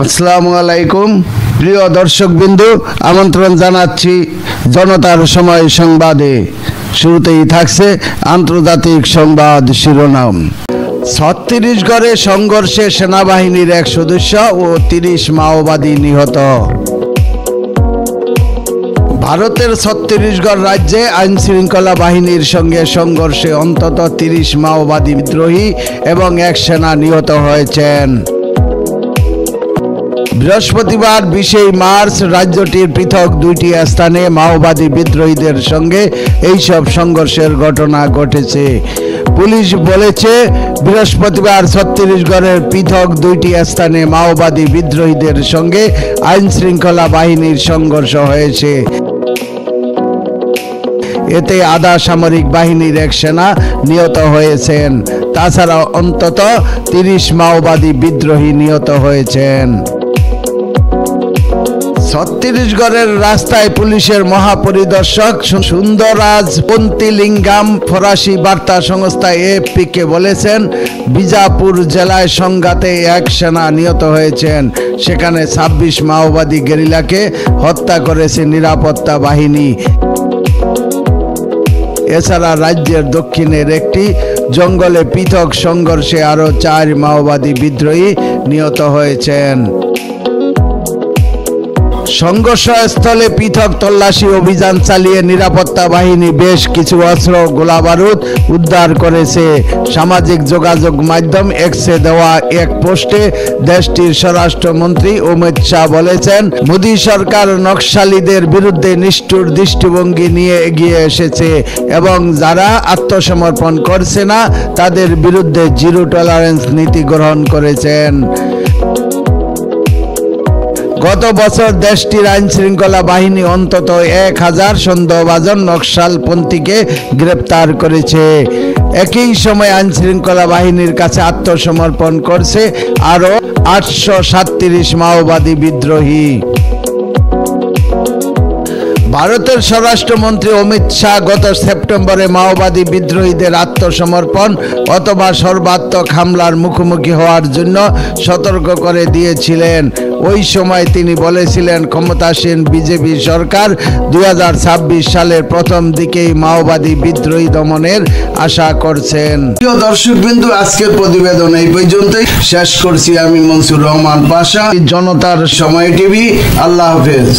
আসসালামু আলাইকুম প্রিয় দর্শকবৃন্দু, আমন্ত্রণ জানাচ্ছি জনতার সময় সংবাদে। শুরুতেই থাকছে আন্তর্জাতিক সংবাদ শিরোনাম। ছত্তিশগড়ে সংঘর্ষে সেনাবাহিনীর এক সদস্য ও ৩০ মাওবাদী নিহত। ভারতের ছত্তিশগড় রাজ্যে আইনশৃঙ্খলা বাহিনীর সঙ্গে সংঘর্ষে অন্তত ৩০ মাওবাদী বিদ্রোহী এবং এক সেনা নিহত হয়েছেন। বৃহস্পতিবার ২০ মার্চ রাজ্যটির পৃথক দুইটি স্থানে মাওবাদী বিদ্রোহীদের সঙ্গে এইসব সংঘর্ষের ঘটনা ঘটেছে। পুলিশ বলেছে, বৃহস্পতিবার ছত্তিশগড়ের পৃথক দুইটি স্থানে মাওবাদী বিদ্রোহীদের সঙ্গে আইনশৃঙ্খলা বাহিনীর সংঘর্ষ হয়েছে। এতে আধা সামরিক বাহিনীর এক সেনা নিহত হয়েছেন। তাছাড়া অন্তত ৩০ মাওবাদী বিদ্রোহী নিহত হয়েছেন। ছত্তিশগড়ের রাস্তায় পুলিশের মহাপরিদর্শক সুন্দরাজ পন্তিলিঙ্গাম ফরাসি বার্তা সংস্থা এএফপিকে বলেছেন, বিজাপুর জেলায় সংঘাতে এক সেনা নিহত হয়েছেন। সেখানে ২৬ মাওবাদী গেরিলাকে হত্যা করেছে নিরাপত্তা বাহিনী। এছাড়া রাজ্যের দক্ষিণের একটি জঙ্গলে পৃথক সংঘর্ষে আরও ৪ মাওবাদী বিদ্রোহী নিহত হয়েছেন। সংঘর্ষস্থলে পৃথক তল্লাশি অভিযান চালিয়ে নিরাপত্তা বাহিনী বেশ কিছু অস্ত্র গোলাবারুদ উদ্ধার করেছে। সামাজিক যোগাযোগ মাধ্যম এক্সে দেওয়া এক পোস্টে দেশটির স্বরাষ্ট্রমন্ত্রী অমিত শাহ বলেছেন, মোদী সরকার নকশালীদের বিরুদ্ধে নিষ্ঠুর দৃষ্টিভঙ্গি নিয়ে এগিয়ে এসেছে এবং যারা আত্মসমর্পণ করছে না তাদের বিরুদ্ধে জিরো টলারেন্স নীতি গ্রহণ করেছেন। গত বছর দেশটির আইনশৃঙ্খলা বাহিনী অন্তত ১,০০০ সন্দেহভাজন নকশালপন্থীকে গ্রেপ্তার করেছে। একই সময় আইনশৃঙ্খলা বাহিনীর কাছে আত্মসমর্পণ করছে আরও ৮৩৭ মাওবাদী বিদ্রোহী। ভারতের স্বরাষ্ট্রমন্ত্রী অমিত শাহ গত সেপ্টেম্বরে মাওবাদী বিদ্রোহীদের আত্মসমর্পণ অথবা সর্বাত্মক হামলার মুখোমুখি হওয়ার জন্য সতর্ক করে দিয়েছিলেন। ওই সময় তিনি বলেছিলেন, ক্ষমতাসীন বিজেপি সরকার ২০২৬ সালের প্রথম দিকেই মাওবাদী বিদ্রোহী দমনের আশা করছেন। প্রিয় দর্শকবৃন্দু, আজকের প্রতিবেদন এই পর্যন্তই শেষ করছি। আমি মনসুর রহমান পাশা, জনতার সময় টিভি। আল্লাহ হাফেজ।